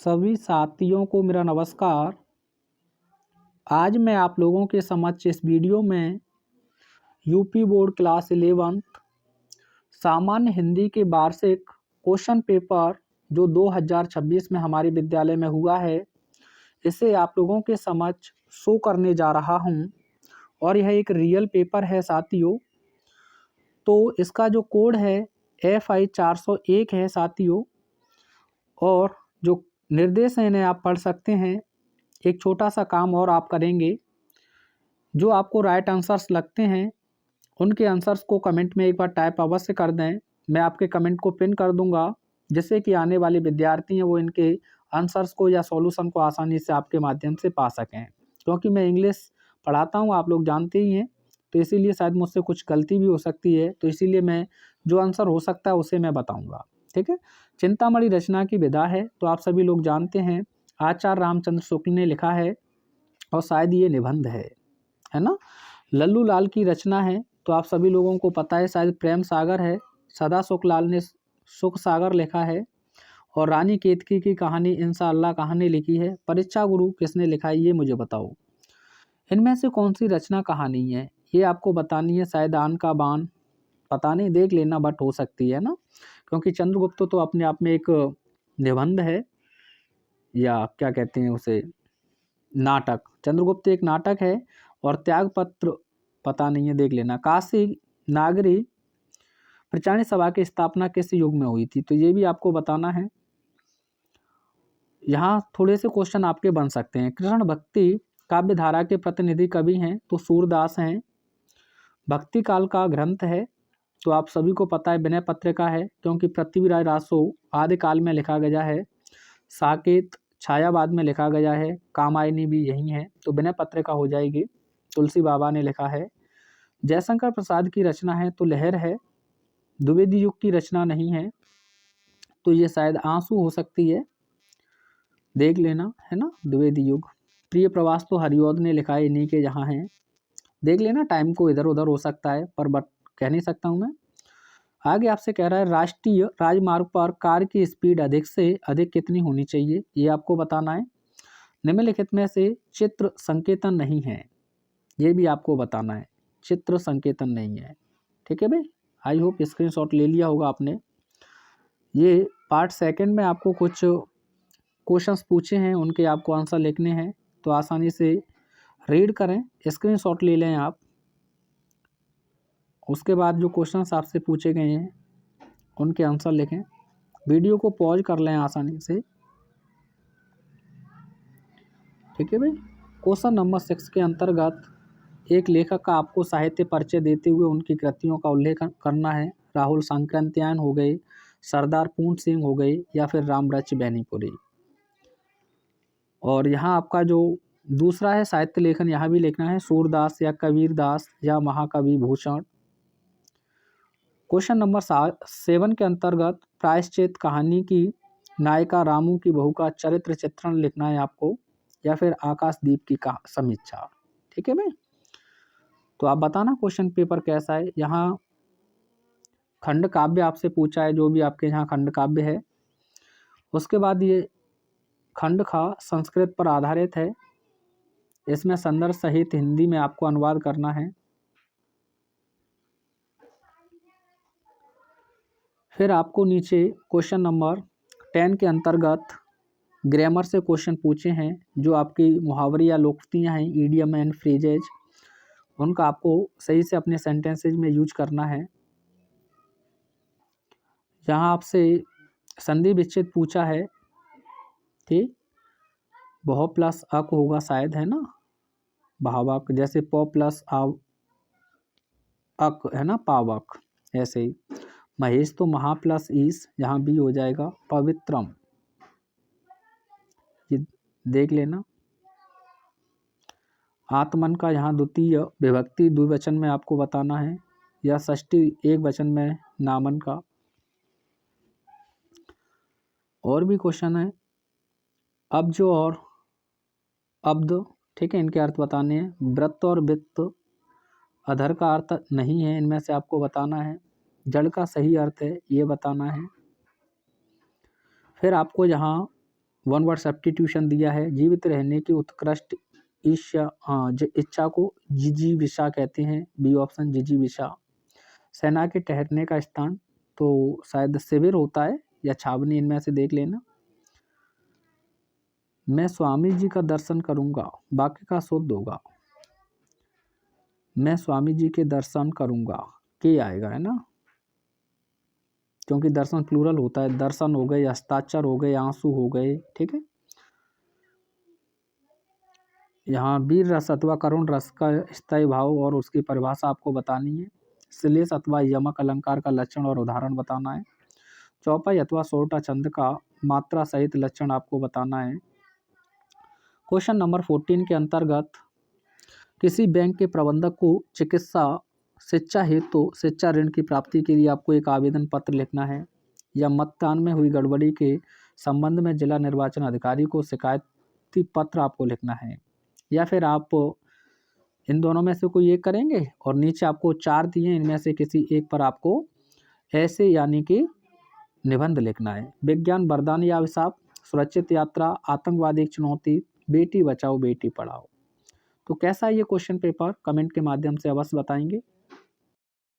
सभी साथियों को मेरा नमस्कार। आज मैं आप लोगों के समक्ष इस वीडियो में यूपी बोर्ड क्लास 11 सामान्य हिंदी के वार्षिक क्वेश्चन पेपर जो 2026 में हमारे विद्यालय में हुआ है, इसे आप लोगों के समक्ष शो करने जा रहा हूं। और यह एक रियल पेपर है साथियों। तो इसका जो कोड है FI 401 है साथियों। और जो निर्देश हैं इन्हें आप पढ़ सकते हैं। एक छोटा सा काम और आप करेंगे, जो आपको राइट आंसर्स लगते हैं उनके आंसर्स को कमेंट में एक बार टाइप अवश्य कर दें। मैं आपके कमेंट को पिन कर दूंगा, जिससे कि आने वाले विद्यार्थी हैं वो इनके आंसर्स को या सॉल्यूशन को आसानी से आपके माध्यम से पा सकें। क्योंकि मैं इंग्लिश पढ़ाता हूँ, आप लोग जानते ही हैं, तो इसीलिए शायद मुझसे कुछ गलती भी हो सकती है। तो इसीलिए मैं जो आंसर हो सकता है उसे मैं बताऊँगा, ठीक है। चिंतामणि रचना की विधा है तो आप सभी लोग जानते हैं, आचार्य रामचंद्र शुक्ल ने लिखा है और शायद ये निबंध है ना। लल्लू लाल की रचना है तो आप सभी लोगों को पता है, शायद प्रेम सागर है। सदा सुखलाल ने सुख सागर लिखा है। और रानी केतकी की कहानी इंशाअल्लाह कहाँ ने लिखी है। परीक्षा गुरु किसने लिखा है, ये मुझे बताओ। इनमें से कौन सी रचना कहानी है, ये आपको बतानी है। शायद आन का बान, पता नहीं, देख लेना, बट हो सकती है ना। क्योंकि चंद्रगुप्त तो अपने आप में एक निबंध है, या क्या कहते हैं उसे, नाटक। चंद्रगुप्त एक नाटक है। और त्यागपत्र पता नहीं है, देख लेना। काशी नागरी प्रचारणी सभा की स्थापना किस युग में हुई थी, तो ये भी आपको बताना है। यहाँ थोड़े से क्वेश्चन आपके बन सकते हैं। कृष्ण भक्ति काव्य धारा के प्रतिनिधि कवि हैं तो सूरदास हैं। भक्ति काल का ग्रंथ है तो आप सभी को पता है विनय पत्रिका है, क्योंकि पृथ्वीराज रासो आदि काल में लिखा गया है। साकेत छायावाद में लिखा गया है। कामायनी भी यही है, तो विनय पत्रिका हो जाएगी। तुलसी बाबा ने लिखा है। जयशंकर प्रसाद की रचना है तो लहर है। द्विवेदी युग की रचना नहीं है तो ये शायद आंसू हो सकती है, देख लेना, है ना। द्विवेदी युग। प्रिय प्रवास तो हरिऔध ने लिखा है, इन्हीं के यहाँ है, देख लेना। टाइम को इधर उधर हो सकता है, पर बट कह नहीं सकता हूँ मैं। आगे आपसे कह रहा है, राष्ट्रीय राजमार्ग पर कार की स्पीड अधिक से अधिक कितनी होनी चाहिए, ये आपको बताना है। निम्नलिखित में से चित्र संकेतन नहीं है, ये भी आपको बताना है। चित्र संकेतन नहीं है, ठीक है भाई। आई होप स्क्रीनशॉट ले लिया होगा आपने। ये पार्ट सेकंड में आपको कुछ क्वेश्चंस पूछे हैं, उनके आपको आंसर लिखने हैं, तो आसानी से रीड करें, स्क्रीनशॉट ले लें आप। उसके बाद जो क्वेश्चंस आपसे पूछे गए हैं उनके आंसर लिखें। वीडियो को पॉज कर लें आसानी से, ठीक है भाई। क्वेश्चन नंबर 6 के अंतर्गत एक लेखक का आपको साहित्य परिचय देते हुए उनकी कृतियों का उल्लेख करना है। राहुल सांकृत्यायन हो गए, सरदार पूर्ण सिंह हो गए, या फिर रामरच बैनीपुरी। और यहाँ आपका जो दूसरा है साहित्य लेखन, यहाँ भी लिखना है सूरदास या कबीरदास या महाकवि भूषण। क्वेश्चन नंबर 7 के अंतर्गत प्रायश्चित कहानी की नायिका रामू की बहू का चरित्र चित्रण लिखना है आपको, या फिर आकाशदीप की समीक्षा, ठीक है भाई। तो आप बताना क्वेश्चन पेपर कैसा है। यहाँ खंड काव्य आपसे पूछा है, जो भी आपके यहाँ खंड काव्य है। उसके बाद ये खंड का संस्कृत पर आधारित है, इसमें संदर्भ सहित हिंदी में आपको अनुवाद करना है। फिर आपको नीचे क्वेश्चन नंबर 10 के अंतर्गत ग्रामर से क्वेश्चन पूछे हैं, जो आपकी मुहावरे या लोकोक्तियाँ हैं, ईडियम एंड फ्रेजेज, उनका आपको सही से अपने सेंटेंसेज में यूज करना है। यहाँ आपसे संधि विच्छेद पूछा है, ठीक। बहु प्लस अक होगा शायद, है ना, भावक, जैसे प प्लस अक है ना, पावक। ऐसे ही महेश तो महा प्लस ईस, यहाँ भी हो जाएगा पवित्रम, ये देख लेना। आत्मन का यहाँ द्वितीय विभक्ति द्विवचन में आपको बताना है, या षष्ठी एक वचन में नामन का। और भी क्वेश्चन है, अब्ज और अब्द, ठीक है, इनके अर्थ बताने हैं। वृत्त और वित्त, अधर का अर्थ नहीं है, इनमें से आपको बताना है। जड़ का सही अर्थ है, ये बताना है। फिर आपको यहाँ वन वर्ड सब्स्टिट्यूशन दिया है। जीवित रहने की उत्कृष्ट इच्छा को जिजीविषा कहते हैं, बी ऑप्शन जिजीविषा। सेना के ठहरने का स्थान तो शायद शिविर होता है या छावनी, इनमें से देख लेना। मैं स्वामी जी का दर्शन करूंगा, बाकी का शुद्ध होगा। मैं स्वामी जी के दर्शन करूंगा, के आएगा, है ना, क्योंकि दर्शन प्लूरल होता है। दर्शन हो गए, हस्ताक्षर हो गए, आंसू हो गए, ठीक है। यहाँ वीर रस अथवा करुण रस का स्थायी भाव और उसकी परिभाषा आपको बतानी है। श्लेष अथवा यमक अलंकार का लक्षण और उदाहरण बताना है। चौपाई अथवा सोरठा छंद का मात्रा सहित लक्षण आपको बताना है। क्वेश्चन नंबर 14 के अंतर्गत किसी बैंक के प्रबंधक को चिकित्सा शिक्षा हेतु शिक्षा ऋण की प्राप्ति के लिए आपको एक आवेदन पत्र लिखना है, या मतदान में हुई गड़बड़ी के संबंध में जिला निर्वाचन अधिकारी को शिकायती पत्र आपको लिखना है, या फिर आप इन दोनों में से कोई एक करेंगे। और नीचे आपको 4 दिए, इनमें से किसी एक पर आपको ऐसे यानी कि निबंध लिखना है। विज्ञान वरदान या अभिशाप, सुरक्षित यात्रा, आतंकवादी एक चुनौती, बेटी बचाओ बेटी पढ़ाओ। तो कैसा है ये क्वेश्चन पेपर, कमेंट के माध्यम से अवश्य बताएंगे।